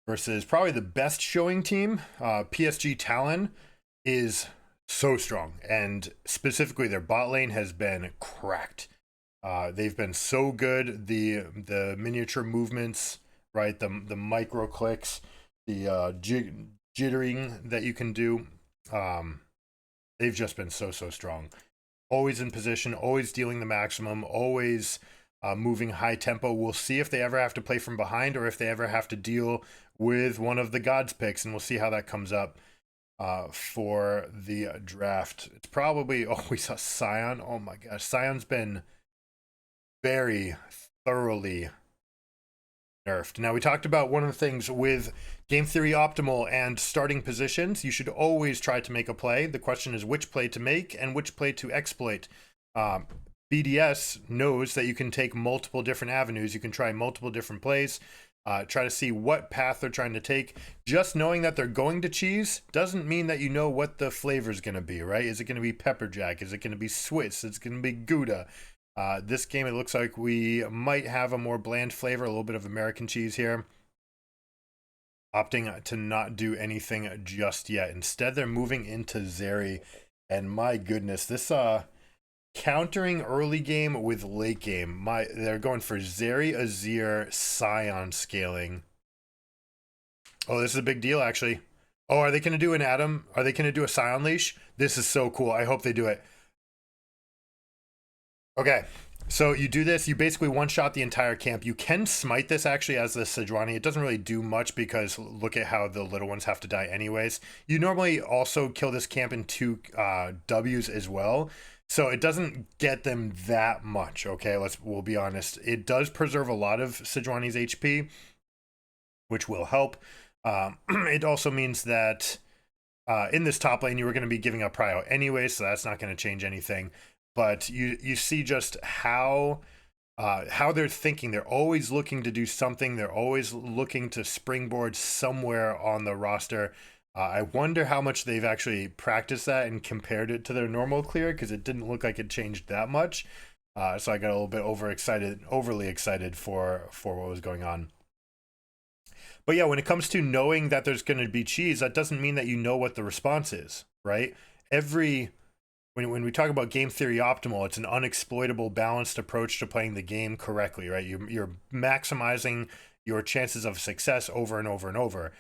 versus probably the best showing team. PSG Talon is so strong, and specifically their bot lane has been cracked. They've been so good. The miniature movements, right? The micro clicks, the jittering that you can do. They've just been so strong. Always in position, always dealing the maximum, always moving high tempo. We'll see if they ever have to play from behind or if they ever have to deal with one of the gods picks, and we'll see how that comes up for the draft. It's probably, oh, we saw Sion. Oh my gosh, Sion's been very thoroughly nerfed. Now, we talked about one of the things with game theory optimal and starting positions. You should always try to make a play. The question is which play to make and which play to exploit. BDS knows that you can take multiple different avenues. You can try multiple different plays. Try to see what path they're trying to take. Just knowing that they're going to cheese doesn't mean that you know what the flavor is going to be, right? Is it going to be pepper jack? Is it going to be Swiss? Is it going to be Gouda? This game, it looks like we might have a more bland flavor, a little bit of American cheese here. Opting to not do anything just yet. Instead, they're moving into Zeri. And my goodness, this countering early game with late game. They're going for Zeri, Azir, Sion scaling. Oh, this is a big deal, actually. Oh, are they going to do an Adam? Are they going to do a Sion leash? This is so cool. I hope they do it. Okay, so you do this, you basically one-shot the entire camp. You can smite this actually as the Sejuani. It doesn't really do much because look at how the little ones have to die anyways. You normally also kill this camp in 2 Ws as well. So it doesn't get them that much, okay? We'll be honest. It does preserve a lot of Sejuani's HP, which will help. It also means that in this top lane, you were going to be giving up prio anyway, so that's not going to change anything. But you see just how they're thinking. They're always looking to do something. They're always looking to springboard somewhere on the roster. I wonder how much they've actually practiced that and compared it to their normal clear, because it didn't look like it changed that much. So I got a little bit overly excited for what was going on. But yeah, when it comes to knowing that there's going to be cheese, that doesn't mean that you know what the response is, right? When we talk about game theory optimal, it's an unexploitable, balanced approach to playing the game correctly, right? You're maximizing your chances of success over and over and over.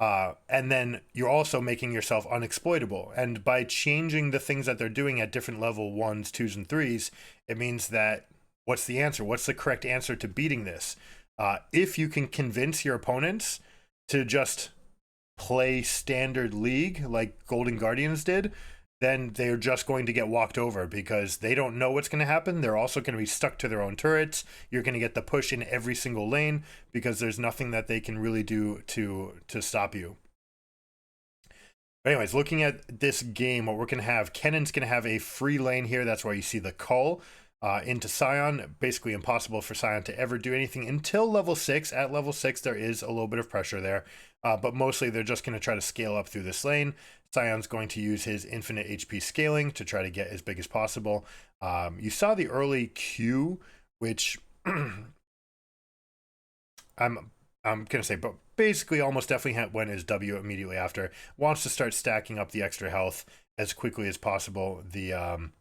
And then you're also making yourself unexploitable. And by changing the things that they're doing at different level 1s, 2s, and 3s, it means that what's the answer? What's the correct answer to beating this? If you can convince your opponents to just play standard league like Golden Guardians did, then they're just going to get walked over because they don't know what's going to happen. They're also going to be stuck to their own turrets. You're going to get the push in every single lane because there's nothing that they can really do to stop you. But anyways, looking at this game, what we're going to have, Kennen's going to have a free lane here. That's why you see the call into Sion. Basically impossible for Sion to ever do anything until level 6. At level 6, there is a little bit of pressure there. But mostly they're just going to try to scale up through this lane. Sion's going to use his infinite HP scaling to try to get as big as possible. You saw the early Q, which I'm going to say, but basically almost definitely went as W immediately after. Wants to start stacking up the extra health as quickly as possible. And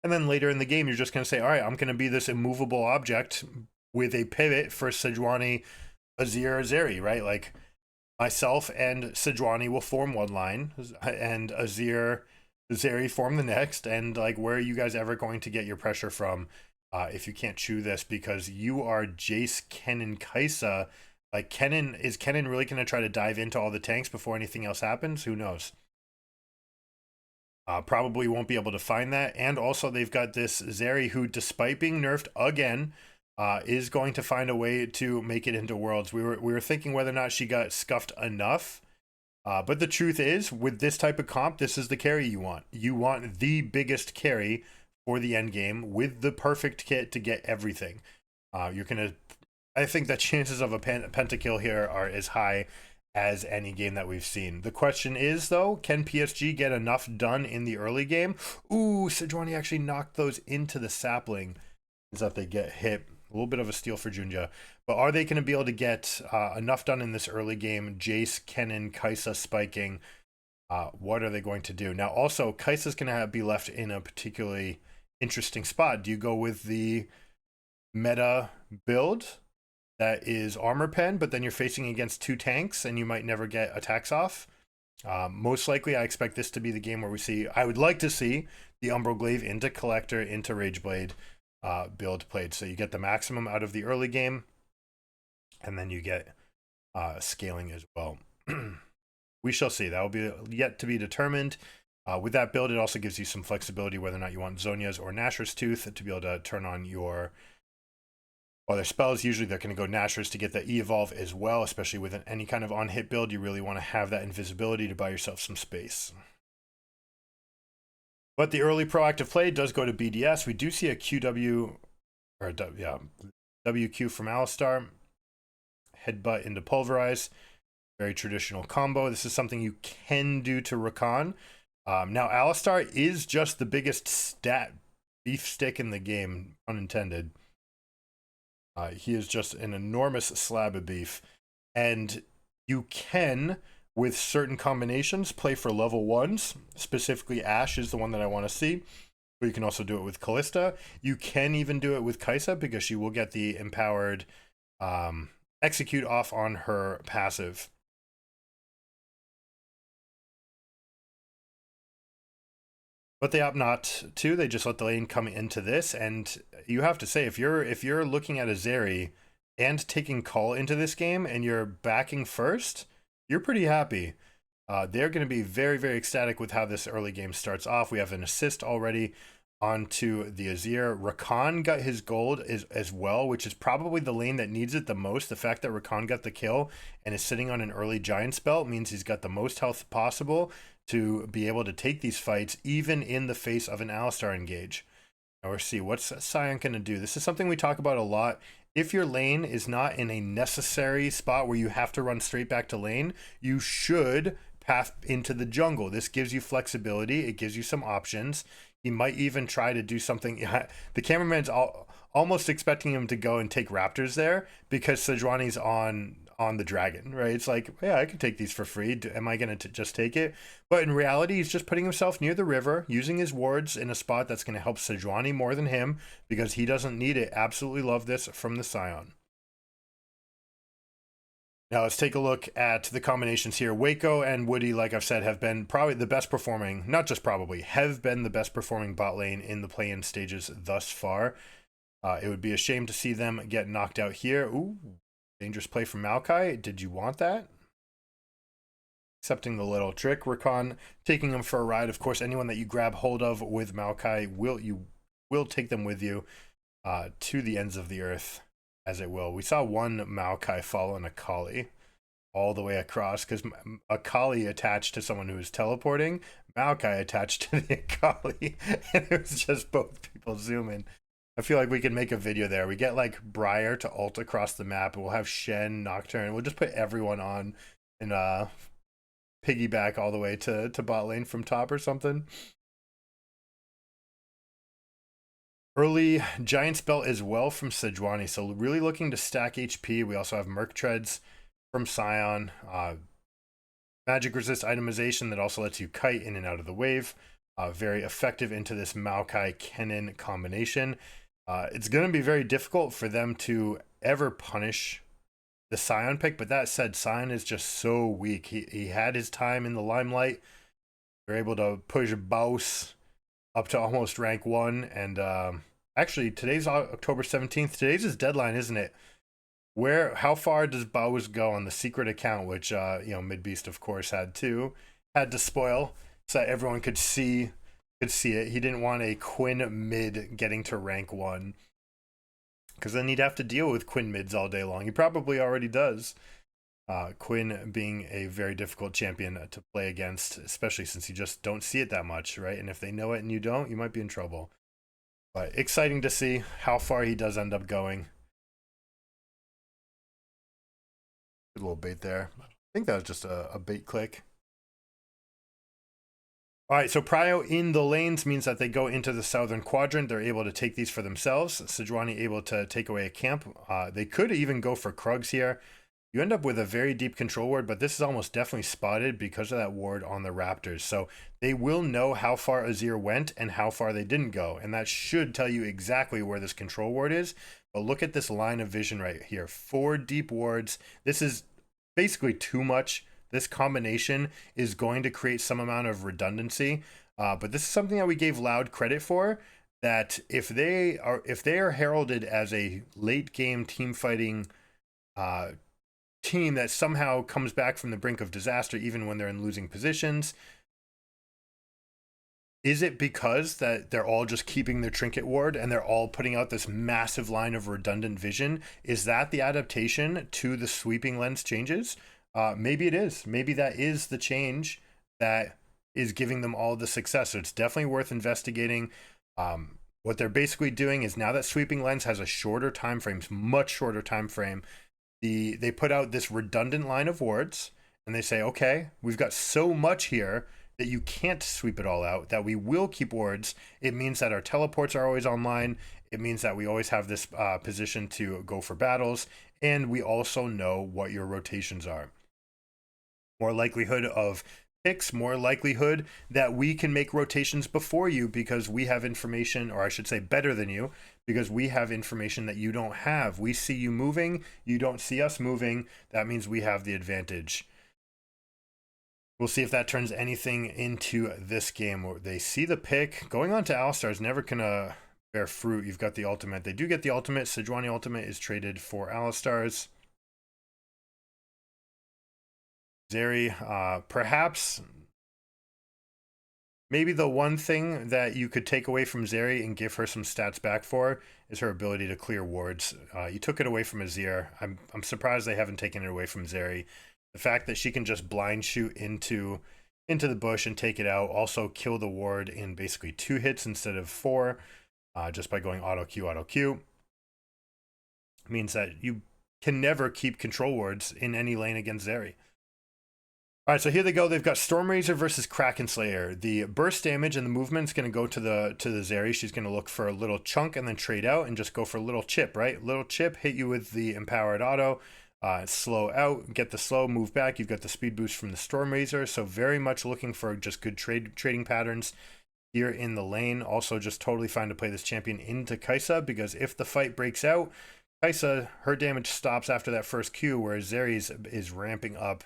then later in the game, you're just going to say, all right, I'm going to be this immovable object with a pivot for Sejuani, Azir, or Zeri, right? Like, myself and Sejuani will form one line, and Azir, Zeri form the next. And like, where are you guys ever going to get your pressure from if you can't chew this? Because you are Jace, Kennen, Kaisa. Like, is Kennen really going to try to dive into all the tanks before anything else happens? Who knows? Probably won't be able to find that. And also, they've got this Zeri who, despite being nerfed again, is going to find a way to make it into Worlds. We were thinking whether or not she got scuffed enough. But the truth is, with this type of comp, this is the carry you want. You want the biggest carry for the end game with the perfect kit to get everything. I think that chances of a pentakill here are as high as any game that we've seen. The question is, though, can PSG get enough done in the early game? Ooh, Sejuani actually knocked those into the sapling. Is that they get hit A little bit of a steal for Junja. But are they going to be able to get enough done in this early game? Jace, Kennen, Kai'Sa spiking. What are they going to do? Now, also, Kai'Sa's going to be left in a particularly interesting spot. Do you go with the meta build that is armor pen, but then you're facing against 2 tanks and you might never get attacks off? Most likely, I expect this to be the game where we see, I would like to see the Umbral Glaive into Collector, into Rageblade build played. So you get the maximum out of the early game, and then you get scaling as well. We shall see. That will be yet to be determined. With that build, it also gives you some flexibility whether or not you want Zhonya's or Nashor's Tooth to be able to turn on your other spells. Usually they're going to go Nashor's to get the E-Evolve as well, especially with any kind of on-hit build. You really want to have that invisibility to buy yourself some space. But the early proactive play does go to BDS. We do see a QW, or yeah, WQ from Alistar. Headbutt into Pulverize. Very traditional combo. This is something you can do to Rakan. Now, Alistar is just the biggest stat beef stick in the game, unintended. He is just an enormous slab of beef. And you can, with certain combinations, play for level 1s. Specifically, Ashe is the one that I want to see. But you can also do it with Kalista. You can even do it with Kai'Sa because she will get the empowered execute off on her passive. But they opt not to. They just let the lane come into this, and you have to say, if you're looking at a Zeri and taking Call into this game, and you're backing first, you're pretty happy. They're going to be very, very ecstatic with how this early game starts off. We have an assist already onto the Azir. Rakan got his gold as well, which is probably the lane that needs it the most. The fact that Rakan got the kill and is sitting on an early Giant's Belt means he's got the most health possible to be able to take these fights, even in the face of an Alistar engage. Now we'll see, what's Sion going to do? This is something we talk about a lot. If your lane is not in a necessary spot where you have to run straight back to lane, you should path into the jungle. This gives you flexibility. It gives you some options. He might even try to do something. The cameraman's almost expecting him to go and take Raptors there because Sejuani's on the dragon, right? It's like, yeah, I could take these for free. Am I going to just take it? But in reality, he's just putting himself near the river, using his wards in a spot that's going to help Sejuani more than him because he doesn't need it. Absolutely love this from the Sion. Now let's take a look at the combinations here. Wako and Woody, like I've said, have been probably the best performing, not just probably, have been the best performing bot lane in the play-in stages thus far. It would be a shame to see them get knocked out here. Ooh, dangerous play from Maokai. Did you want that? Accepting the little trick. Rakan taking him for a ride. Of course, anyone that you grab hold of with Maokai will take them with you to the ends of the earth, as it will. We saw one Maokai follow an Akali all the way across because Akali attached to someone who was teleporting, Maokai attached to the Akali, and it was just both people zooming. I feel like we could make a video there. We get like Briar to ult across the map, and we'll have Shen, Nocturne. We'll just put everyone on and piggyback all the way to bot lane from top or something. Early Giant's Belt as well from Sejuani, so really looking to stack HP. We also have Merc Treads from Sion. Magic resist itemization that also lets you kite in and out of the wave. Very effective into this Maokai Kennen combination. It's going to be very difficult for them to ever punish the Sion pick, but that said, Sion is just so weak. He had his time in the limelight. They're able to push Baus up to almost rank 1, and actually today's October 17th. Today's his deadline, isn't it? How far does Baus go on the secret account, which Midbeast of course had to spoil so that everyone could see it. He didn't want a Quinn mid getting to rank 1 because then he'd have to deal with Quinn mids all day long. He probably already does. Quinn being a very difficult champion to play against, especially since you just don't see it that much, right? And if they know it and you don't, you might be in trouble. But exciting to see how far he does end up going. Good little bait there. I think that was just a bait click. All right, so Prio in the lanes means that they go into the southern quadrant. They're able to take these for themselves. Sejuani able to take away a camp. They could even go for Krugs here. You end up with a very deep control ward, but this is almost definitely spotted because of that ward on the Raptors. So they will know how far Azir went and how far they didn't go. And that should tell you exactly where this control ward is. But look at this line of vision right here. 4 deep wards. This is basically too much. This combination is going to create some amount of redundancy. But this is something that we gave Loud credit for. That if they are heralded as a late game team fighting team that somehow comes back from the brink of disaster even when they're in losing positions, is it because that they're all just keeping their trinket ward and they're all putting out this massive line of redundant vision? Is that the adaptation to the sweeping lens changes? Maybe it is. Maybe that is the change that is giving them all the success. So it's definitely worth investigating. What they're basically doing is, now that sweeping lens has a shorter time frame, much shorter time frame, they put out this redundant line of wards, and they say, okay, we've got so much here that you can't sweep it all out, that we will keep wards. It means that our teleports are always online. It means that we always have this position to go for battles, and we also know what your rotations are. More likelihood of picks, more likelihood that we can make rotations before you because we have information, or I should say better than you, because we have information that you don't have. We see you moving, you don't see us moving. That means we have the advantage. We'll see if that turns anything into this game. They see the pick. Going on to Alistar is never going to bear fruit. You've got the ultimate. They do get the ultimate. Sejuani ultimate is traded for Alistar's. Zeri, perhaps maybe the one thing that you could take away from Zeri and give her some stats back for is her ability to clear wards. You took it away from Azir. I'm surprised they haven't taken it away from Zeri. The fact that she can just blind shoot into the bush and take it out, also kill the ward in basically 2 hits instead of 4, just by going auto Q, means that you can never keep control wards in any lane against Zeri. All right, so here they go. They've got Stormrazor versus Kraken Slayer. The burst damage and the movement is going to go to the Zeri. She's going to look for a little chunk and then trade out and just go for a little chip, right? Little chip, hit you with the empowered auto, slow out, get the slow, move back. You've got the speed boost from the Stormrazor. So very much looking for just good trading patterns here in the lane. Also just totally fine to play this champion into Kai'Sa, because if the fight breaks out, Kai'Sa, her damage stops after that first Q, whereas Zeri's is ramping up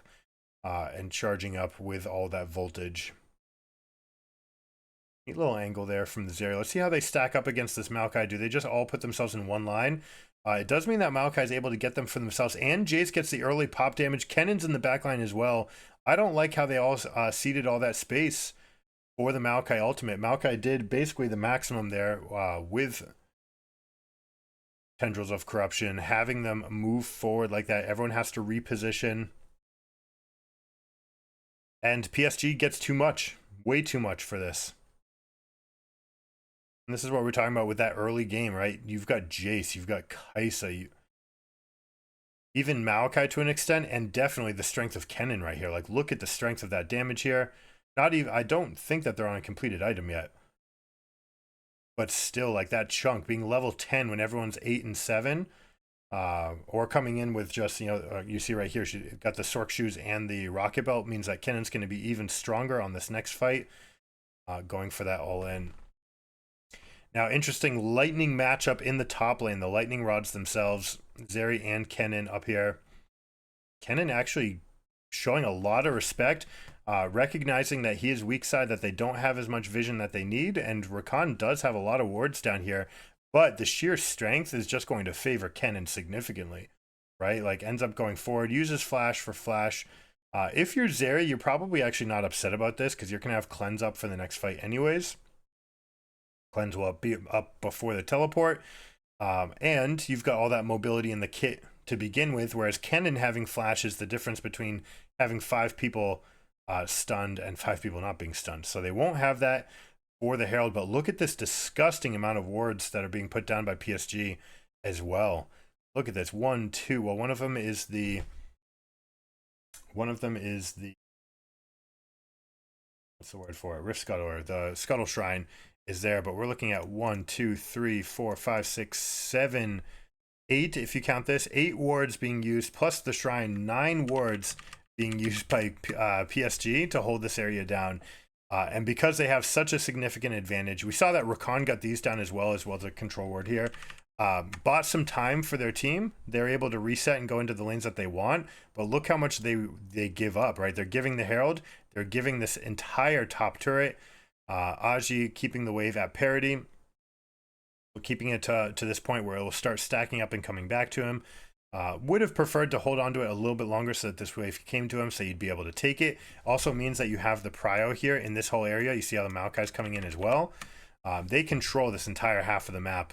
and charging up with all that voltage. Neat little angle there from the Zeri. Let's see how they stack up against this Maokai. Do they just all put themselves in one line? It does mean that Maokai is able to get them for themselves, and Jace gets the early pop damage. Kennen's in the backline as well. I don't like how they all ceded all that space for the Maokai ultimate. Maokai did basically the maximum there with Tendrils of Corruption, having them move forward like that. Everyone has to reposition. And PSG gets too much, way too much for this. And this is what we're talking about with that early game, right? You've got Jace, you've got Kai'Sa, even Maokai to an extent, and definitely the strength of Kennen right here. Like, look at the strength of that damage here. Not even, I don't think that they're on a completed item yet. But still, like, that chunk being level 10 when everyone's 8 and 7. Or coming in with just, you see right here, she got the Sork shoes and the rocket belt, means that Kennen's going to be even stronger on this next fight, going for that all in. Now, interesting lightning matchup in the top lane. The lightning rods themselves, Zeri and Kennen up here. Kennen actually showing a lot of respect, recognizing that he is weak side, that they don't have as much vision that they need, and Rakan does have a lot of wards down here. But the sheer strength is just going to favor Kennen significantly, right? Like, ends up going forward, uses flash for flash. If you're Zeri, you're probably actually not upset about this, because you're going to have cleanse up for the next fight anyways. Cleanse will be up before the teleport. And you've got all that mobility in the kit to begin with, whereas Kennen having flash is the difference between having 5 people stunned and 5 people not being stunned. So they won't have that for the Herald, but look at this disgusting amount of wards that are being put down by PSG as well. Look at this, 1, 2. Well, one of them is the what's the word for it? Rift Scuttle, or the Scuttle Shrine is there, but we're looking at 1, 2, 3, 4, 5, 6, 7, 8, if you count this, 8 wards being used, plus the shrine, 9 wards being used by PSG to hold this area down. And because they have such a significant advantage, we saw that Rakan got these down as well as a control ward here. Bought some time for their team. They're able to reset and go into the lanes that they want, but look how much they give up, right? They're giving the Herald, they're giving this entire top turret. Aji keeping the wave at parity, keeping it to this point where it will start stacking up and coming back to him. Would have preferred to hold on to it a little bit longer so that this wave came to him so you'd be able to take it. Also means that you have the prio here in this whole area. You see how the Maokai's coming in as well. They control this entire half of the map.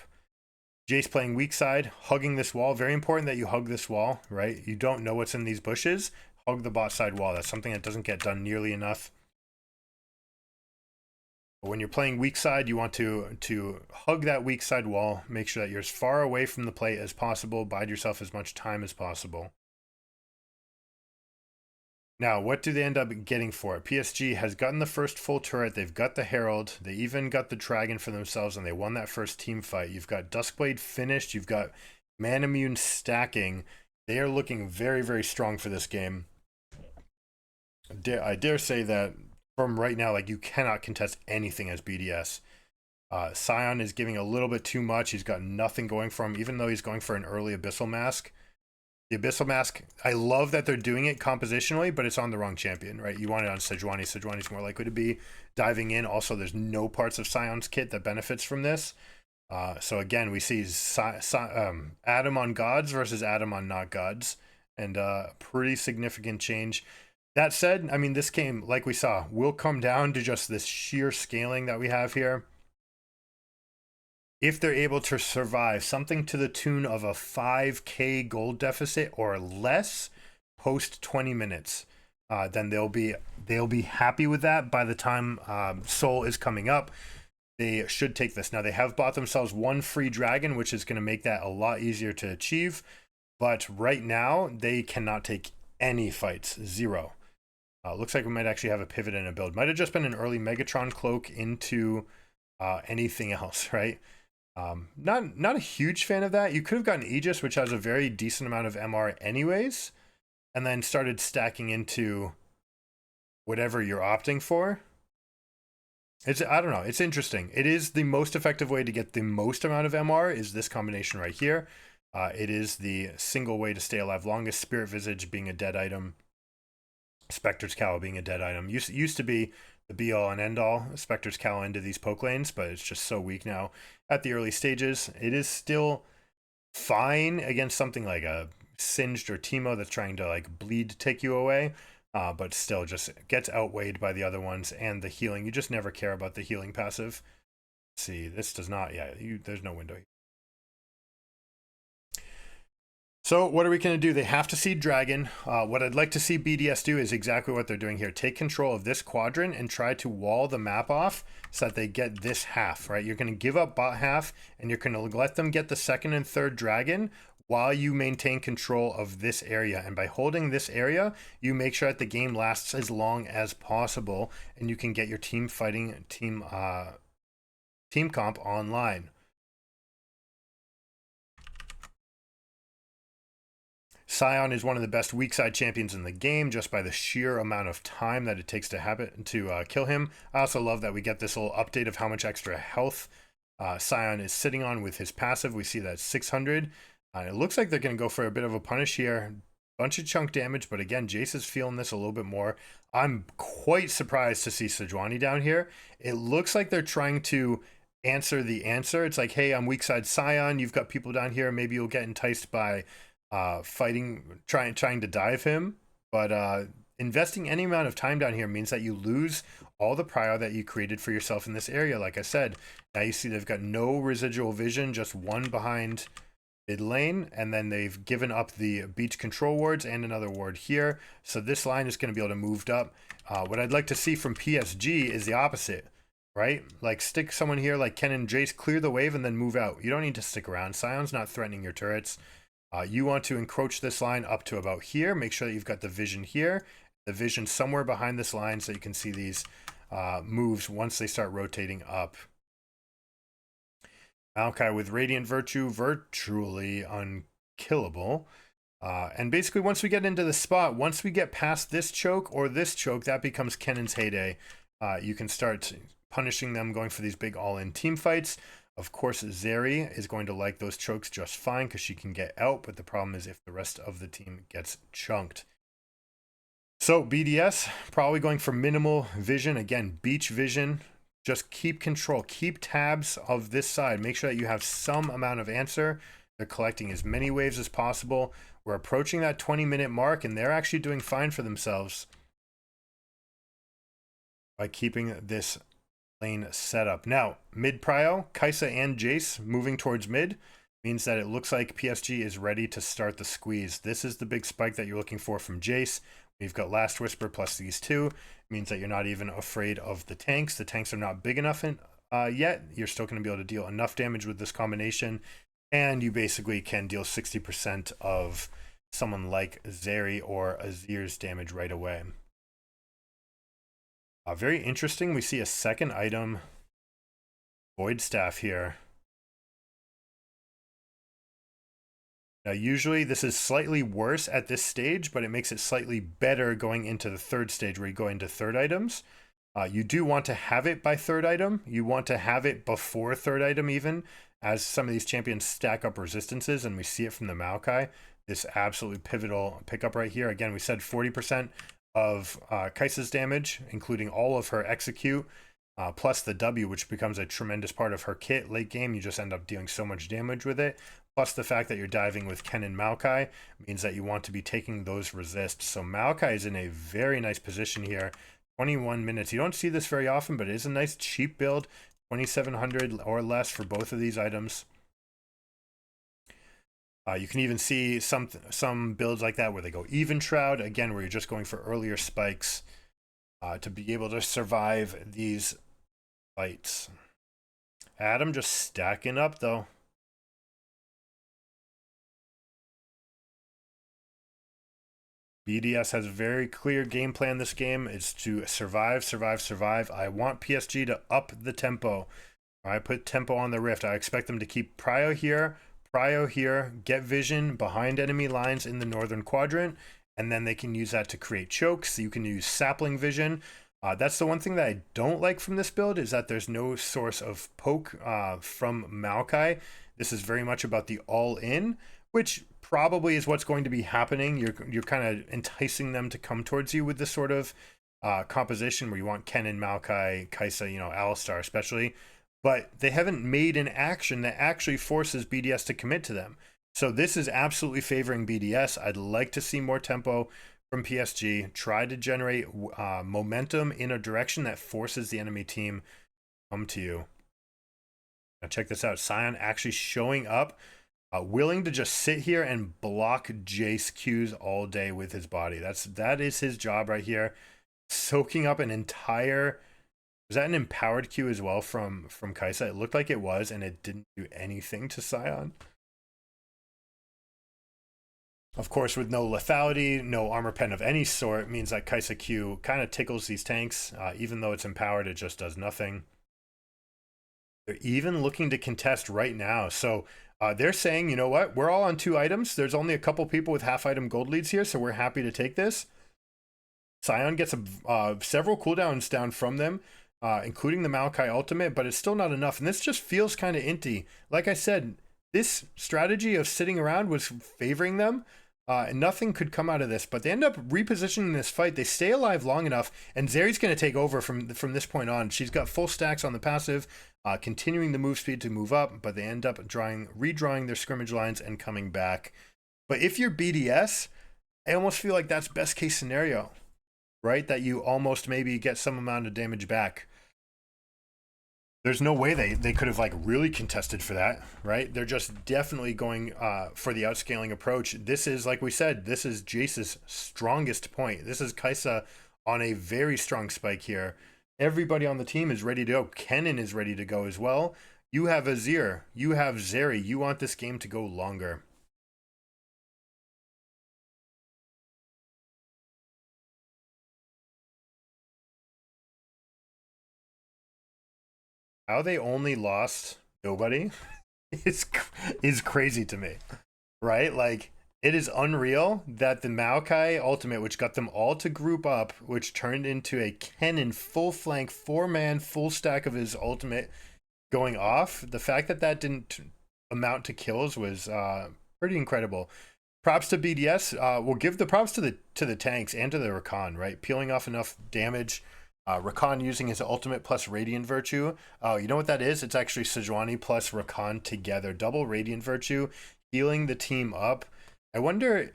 Jace playing weak side, hugging this wall. Very important that you hug this wall, right? You don't know what's in these bushes. Hug the bot side wall. That's something that doesn't get done nearly enough. But when you're playing weak side, you want to hug that weak side wall. Make sure that you're as far away from the plate as possible. Bide yourself as much time as possible. Now, what do they end up getting for it? PSG has gotten the first full turret. They've got the Herald. They even got the Dragon for themselves, and they won that first team fight. You've got Duskblade finished. You've got Man Immune stacking. They are looking very, very strong for this game. I dare say that from right now, like, you cannot contest anything as BDS. Sion is giving a little bit too much. He's got nothing going for him, even though he's going for an early Abyssal Mask. The Abyssal Mask, I love that they're doing it compositionally, but it's on the wrong champion, right? You want it on Sejuani. Sejuani's more likely to be diving in. Also, there's no parts of Sion's kit that benefits from this. So again, we see Adam on gods versus Adam on not gods, and pretty significant change. That said, I mean, this game, like we saw, will come down to just this sheer scaling that we have here. If they're able to survive something to the tune of a 5k gold deficit or less post 20 minutes, then they'll be happy with that by the time Soul is coming up. They should take this. Now, they have bought themselves one free dragon, which is going to make that a lot easier to achieve. But right now, they cannot take any fights. Zero. Looks like we might actually have a pivot in a build. Might have just been an early Megatron cloak into anything else, right? Not a huge fan of that. You could have gotten Aegis, which has a very decent amount of MR anyways, and then started stacking into whatever you're opting for. I don't know. It's interesting. It is the most effective way to get the most amount of MR is this combination right here. It is the single way to stay alive longest. Spirit Visage being a dead item. Spectre's Cowl being a dead item. Used to be the be all and end all. Spectre's Cowl into these poke lanes, but it's just so weak now at the early stages. It is still fine against something like a Singed or Teemo that's trying to like bleed to take you away. But still just gets outweighed by the other ones and the healing. You just never care about the healing passive. Let's see, this does not, there's no window. So what are we going to do? They have to seed Dragon. What I'd like to see BDS do is exactly what they're doing here. Take control of this quadrant and try to wall the map off so that they get this half, right? You're going to give up bot half and you're going to let them get the second and third Dragon while you maintain control of this area. And by holding this area, you make sure that the game lasts as long as possible and you can get your team fighting, team comp online. Sion is one of the best weak side champions in the game just by the sheer amount of time that it takes to kill him. I also love that we get this little update of how much extra health Sion is sitting on with his passive. We see that 600. It looks like they're going to go for a bit of a punish here. Bunch of chunk damage, but again, Jace is feeling this a little bit more. I'm quite surprised to see Sejuani down here. It looks like they're trying to answer the answer. It's like, hey, I'm weak side Sion. You've got people down here. Maybe you'll get enticed by trying to dive him. But investing any amount of time down here means that you lose all the prio that you created for yourself in this area. Like I said, now you see they've got no residual vision, just one behind mid lane, and then they've given up the beach control wards and another ward here. So this line is going to be able to move up. What I'd like to see from PSG is the opposite, right? Like stick someone here like Ken and Jace, clear the wave and then move out. You don't need to stick around. Sion's not threatening your turrets. You want to encroach this line up to about here. Make sure that you've got the vision here, the vision somewhere behind this line so you can see these moves once they start rotating up. Maokai with Radiant Virtue, virtually unkillable. And basically, once we get into the spot, once we get past this choke or this choke, that becomes Kennen's heyday. You can start punishing them, going for these big all-in team fights. Of course, Zeri is going to like those chokes just fine because she can get out, but the problem is if the rest of the team gets chunked. So BDS, probably going for minimal vision. Again, beach vision. Just keep control, keep tabs of this side. Make sure that you have some amount of answer. They're collecting as many waves as possible. We're approaching that 20-minute mark, and they're actually doing fine for themselves by keeping this lane set up. Now, mid prio, Kai'Sa and Jace moving towards mid means that it looks like PSG is ready to start the squeeze. This is the big spike that you're looking for from Jace. We've got Last Whisper plus these two. It means that you're not even afraid of the tanks. The tanks are not big enough yet. You're still going to be able to deal enough damage with this combination. And you basically can deal 60% of someone like Zeri or Azir's damage right away. Very interesting. We see a second item, Void Staff here. Now, usually this is slightly worse at this stage, but it makes it slightly better going into the third stage where you go into third items. You do want to have it by third item. You want to have it before third item even, as some of these champions stack up resistances, and we see it from the Maokai. This absolutely pivotal pickup right here. Again, we said 40% of Kai'Sa's damage, including all of her execute, plus the W, which becomes a tremendous part of her kit late game. You just end up dealing so much damage with it. Plus the fact that you're diving with Ken and Maokai means that you want to be taking those resists. So Maokai is in a very nice position here. 21 minutes. You don't see this very often, but it is a nice cheap build. 2,700 or less for both of these items. You can even see some builds like that where they go even shroud, again, where you're just going for earlier spikes to be able to survive these fights. Adam just stacking up though. BDS has a very clear game plan this game. It's to survive, survive, survive. I want PSG to up the tempo. I put tempo on the rift. I expect them to keep prio here, get vision behind enemy lines in the northern quadrant, and then they can use that to create chokes. You can use sapling vision. That's the one thing that I don't like from this build, is that there's no source of poke from Maokai. This is very much about the all-in, which probably is what's going to be happening. You're kind of enticing them to come towards you with this sort of composition where you want Ken and Maokai, Kai'Sa, Alistar especially. But they haven't made an action that actually forces BDS to commit to them. So this is absolutely favoring BDS. I'd like to see more tempo from PSG. Try to generate momentum in a direction that forces the enemy team to come to you. Now check this out. Sion actually showing up, willing to just sit here and block Jace Qs all day with his body. That is his job right here. Soaking up an entire... Was that an empowered Q as well from Kai'Sa? It looked like it was, and it didn't do anything to Sion. Of course, with no lethality, no armor pen of any sort, means that Kai'Sa Q kind of tickles these tanks. Even though it's empowered, it just does nothing. They're even looking to contest right now. So they're saying, you know what? We're all on 2 items. There's only a couple people with half item gold leads here, so we're happy to take this. Sion gets several cooldowns down from them, including the Maokai ultimate, but it's still not enough. And this just feels kind of inty. Like I said, this strategy of sitting around was favoring them. And nothing could come out of this, but they end up repositioning this fight. They stay alive long enough, and Zeri's going to take over from this point on. She's got full stacks on the passive, continuing the move speed to move up, but they end up redrawing their scrimmage lines and coming back. But if you're BDS, I almost feel like that's best case scenario, right? That you almost maybe get some amount of damage back. There's no way they could have like really contested for that, right? They're just definitely going for the outscaling approach. This is, like we said, this is Jace's strongest point. This is Kai'Sa on a very strong spike here. Everybody on the team is ready to go. Kennen is ready to go as well. You have Azir, you have Zeri. You want this game to go longer. how they only lost nobody is crazy to me, right? Like, it is unreal that the Maokai ultimate, which got them all to group up, which turned into a Kennen full flank 4-man full stack of his ultimate going off. The fact that that didn't amount to kills was pretty incredible. Props to BDS. We'll give the props to the tanks and to the Rakan, right? Peeling off enough damage. Rakan using his ultimate plus Radiant Virtue. You know what that is? It's actually Sejuani plus Rakan together. Double Radiant Virtue, healing the team up. I wonder,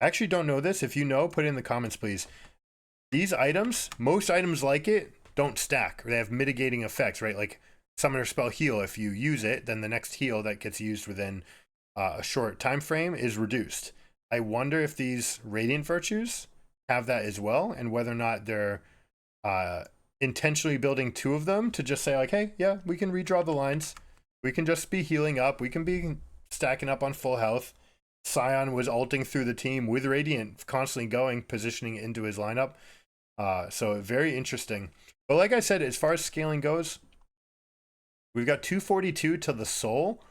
I actually don't know this. If you know, put it in the comments, please. These items, most items like it, don't stack. Or they have mitigating effects, right? Like Summoner Spell Heal. If you use it, then the next heal that gets used within a short time frame is reduced. I wonder if these Radiant Virtues have that as well, and whether or not they're intentionally building 2 of them to just say like, hey, yeah, we can redraw the lines. We can just be healing up. We can be stacking up on full health. Sion was ulting through the team with Radiant constantly going, positioning into his lineup. So very interesting. But like I said, as far as scaling goes, we've got 242 to the Soul.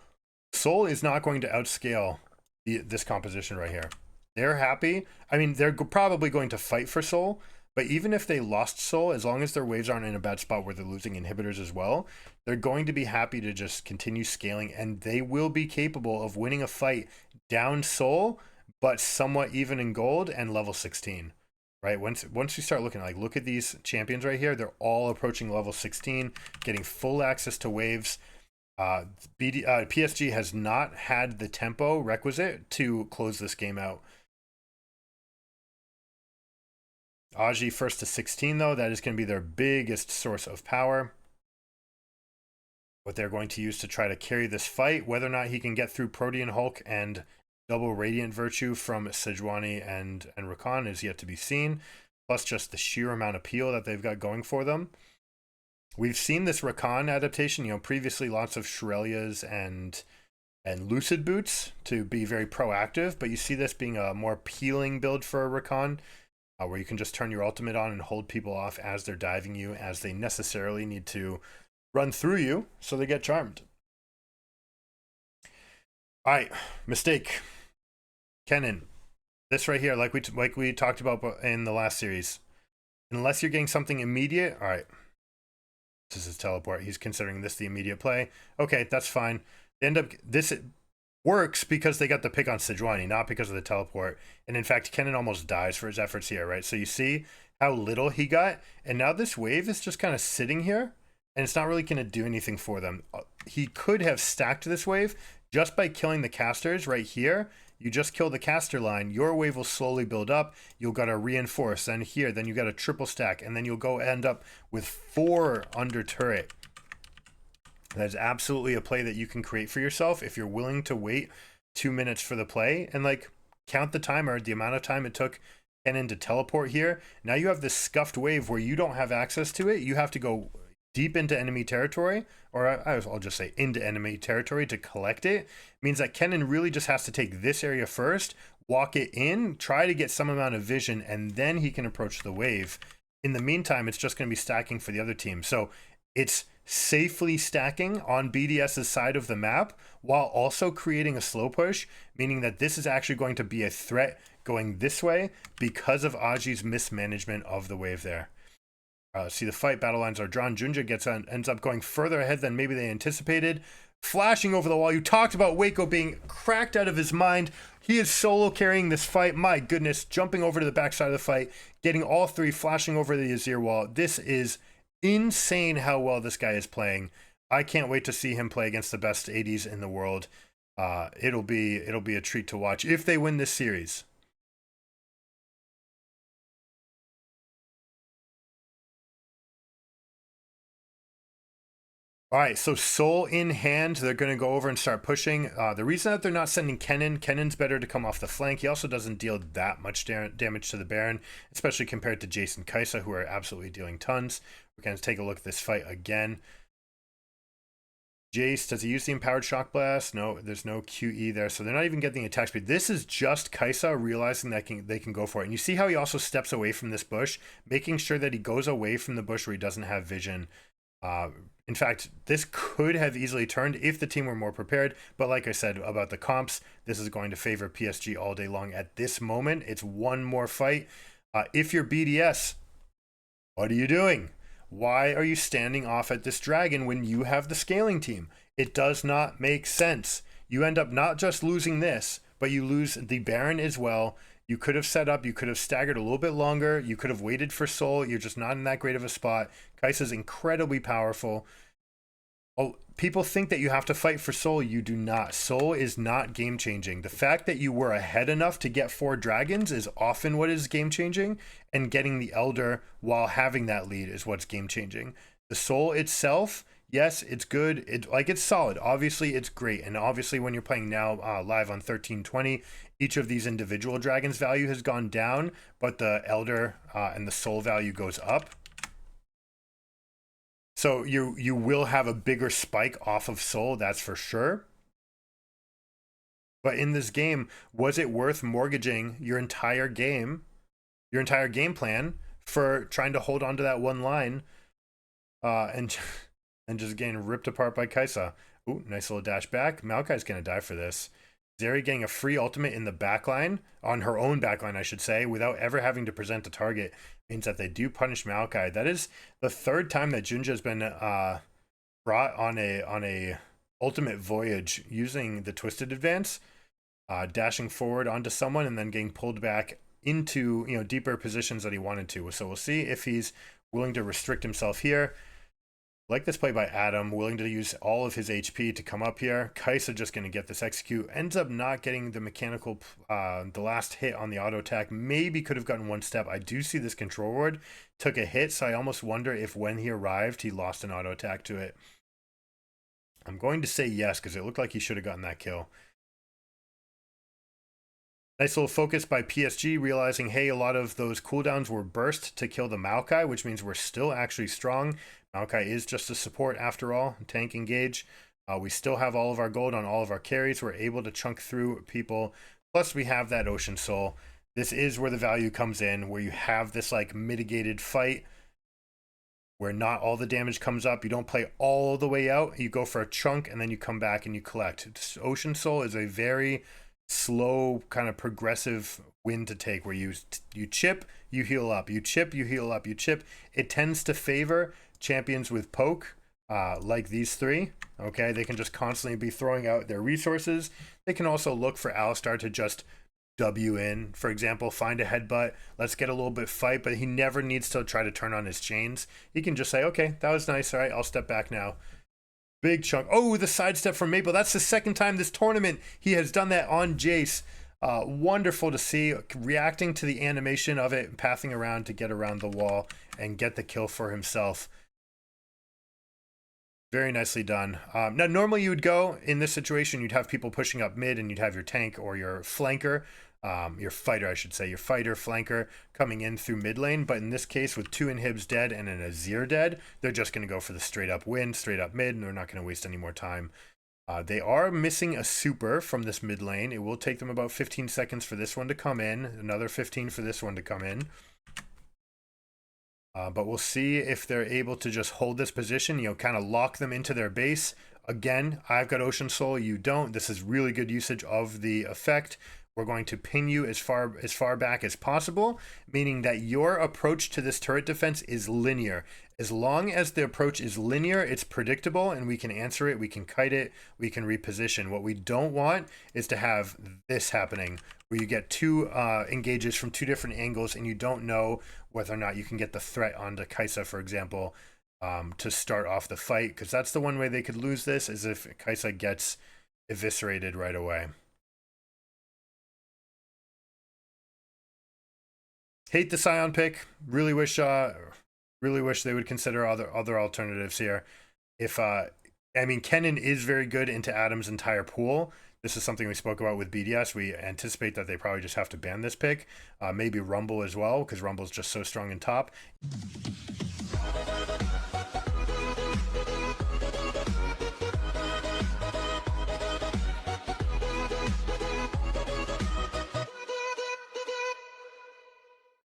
Soul is not going to outscale this composition right here. They're happy. I mean, they're probably going to fight for Soul, but even if they lost Soul, as long as their waves aren't in a bad spot where they're losing inhibitors as well, they're going to be happy to just continue scaling, and they will be capable of winning a fight down Soul, but somewhat even in gold and level 16, right? Once you start looking, like, look at these champions right here. They're all approaching level 16, getting full access to waves. PSG has not had the tempo requisite to close this game out. Aji first to 16, though. That is going to be their biggest source of power. What they're going to use to try to carry this fight. Whether or not he can get through Protean Hulk and double Radiant Virtue from Sejuani and Rakan is yet to be seen. Plus just the sheer amount of peel that they've got going for them. We've seen this Rakan adaptation, you know, previously lots of Shirelias and Lucid Boots to be very proactive, but you see this being a more peeling build for a Rakan. Where you can just turn your ultimate on and hold people off as they're diving you, as they necessarily need to run through you, so they get charmed. All right, mistake. Kennen. This right here, like we talked about in the last series. Unless you're getting something immediate, all right. This is his teleport. He's considering this the immediate play. Okay, that's fine. They end up this works because they got the pick on Sejuani, not because of the teleport. And in fact, Kennen almost dies for his efforts here, right? So you see how little he got, and now this wave is just kind of sitting here, and it's not really going to do anything for them. He could have stacked this wave just by killing the casters right here. You just kill the caster line, your wave will slowly build up. You'll got to reinforce, then here, then you got a triple stack, and then you'll go end up with 4 under turret. That is absolutely a play that you can create for yourself if you're willing to wait 2 minutes for the play and like count the timer, the amount of time it took Kennen to teleport here. Now you have this scuffed wave where you don't have access to it. You have to go deep into enemy territory, or I'll just say into enemy territory to collect it. It means that Kennen really just has to take this area first, walk it in, try to get some amount of vision, and then he can approach the wave. In the meantime, it's just going to be stacking for the other team. So it's safely stacking on BDS's side of the map while also creating a slow push, meaning that this is actually going to be a threat going this way because of Aji's mismanagement of the wave there. See the fight, battle lines are drawn. Junja ends up going further ahead than maybe they anticipated. Flashing over the wall. You talked about Wako being cracked out of his mind. He is solo carrying this fight. My goodness, jumping over to the backside of the fight, getting all 3, flashing over the Azir wall. This is insane how well this guy is playing. I can't wait to see him play against the best 80s in the world. It'll be a treat to watch if they win this series. All right, so Soul in hand, they're going to go over and start pushing. The reason that they're not sending Kennen's better to come off the flank. He also doesn't deal that much damage to the Baron, especially compared to Jason Kaisa, who are absolutely dealing tons. We're going to take a look at this fight again. Jace, does he use the Empowered Shock Blast? No, there's no QE there, so they're not even getting the attack speed. This is just Kaisa realizing that they can go for it. And you see how he also steps away from this bush, making sure that he goes away from the bush where he doesn't have vision. In fact, this could have easily turned if the team were more prepared. But like I said about the comps, this is going to favor PSG all day long at this moment. It's one more fight. If you're BDS, what are you doing? Why are you standing off at this dragon when you have the scaling team? It does not make sense. You end up not just losing this, but you lose the Baron as well. You could have set up, you could have staggered a little bit longer, you could have waited for Soul. You're just not in that great of a spot. Kai'Sa's incredibly powerful. Oh, people think that you have to fight for Soul. You do not. Soul is not game changing. The fact that you were ahead enough to get 4 dragons is often what is game changing, and getting the Elder while having that lead is what's game changing. The Soul itself, yes, it's good. It's solid. Obviously, it's great. And obviously, when you're playing now live on 1320, each of these individual dragons value has gone down, but the Elder and the Soul value goes up. So you will have a bigger spike off of Soul, that's for sure. But in this game, was it worth mortgaging your entire game plan for trying to hold on to that one line and just getting ripped apart by Kai'Sa? Ooh, nice little dash back. Maokai's going to die for this. Zeri getting a free ultimate in the backline, on her own backline, I should say, without ever having to present a target, means that they do punish Maokai. That is the 3rd time that Junja has been brought on a ultimate voyage using the twisted advance, dashing forward onto someone and then getting pulled back into deeper positions that he wanted to. So we'll see if he's willing to restrict himself here. Like this play by Adam, willing to use all of his HP to come up here. Kai'Sa just going to get this execute. Ends up not getting the mechanical, the last hit on the auto attack. Maybe could have gotten one step. I do see this control ward took a hit, so I almost wonder if when he arrived, he lost an auto attack to it. I'm going to say yes, because it looked like he should have gotten that kill. Nice little focus by PSG, realizing, hey, a lot of those cooldowns were burst to kill the Maokai, which means we're still actually strong. Maokai is just a support after all, tank engage. We still have all of our gold on all of our carries. We're able to chunk through people. Plus we have that Ocean Soul. This is where the value comes in, where you have this like mitigated fight where not all the damage comes up. You don't play all the way out. You go for a chunk and then you come back and you collect. Ocean Soul is a very slow kind of progressive win to take, where you chip, you heal up, you chip, you heal up, you chip. It tends to favor champions with poke, like these 3. Okay, they can just constantly be throwing out their resources. They can also look for Alistar to just W in, for example, find a headbutt, let's get a little bit fight, but he never needs to try to turn on his chains. He can just say, okay, that was nice, all right, I'll step back now. Big chunk. Oh, the sidestep from Maple. That's the 2nd time this tournament he has done that on Jace. Wonderful to see, reacting to the animation of it, pathing around to get around the wall and get the kill for himself. Very nicely done. Now, normally you would go in this situation, you'd have people pushing up mid and you'd have your tank or your flanker, your fighter, I should say, your fighter flanker coming in through mid lane. But in this case, with 2 inhibs dead and an Azir dead, they're just going to go for the straight up win, straight up mid, and they're not going to waste any more time. They are missing a super from this mid lane. It will take them about 15 seconds for this one to come in, another 15 for this one to come in. But we'll see if they're able to just hold this position, kind of lock them into their base. Again, I've got Ocean Soul, you don't. This is really good usage of the effect. We're going to pin you as far back as possible, meaning that your approach to this turret defense is linear. As long as the approach is linear, it's predictable, and we can answer it, we can kite it, we can reposition. What we don't want is to have this happening, where you get 2 engages from 2 different angles, and you don't know whether or not you can get the threat onto Kai'Sa, for example, to start off the fight, because that's the one way they could lose this, is if Kai'Sa gets eviscerated right away. Hate the Sion pick. Really wish they would consider other alternatives here. If I mean, Kennen is very good into Adam's entire pool. This is something we spoke about with BDS. We anticipate that they probably just have to ban this pick. Maybe Rumble as well, because Rumble's just so strong in top.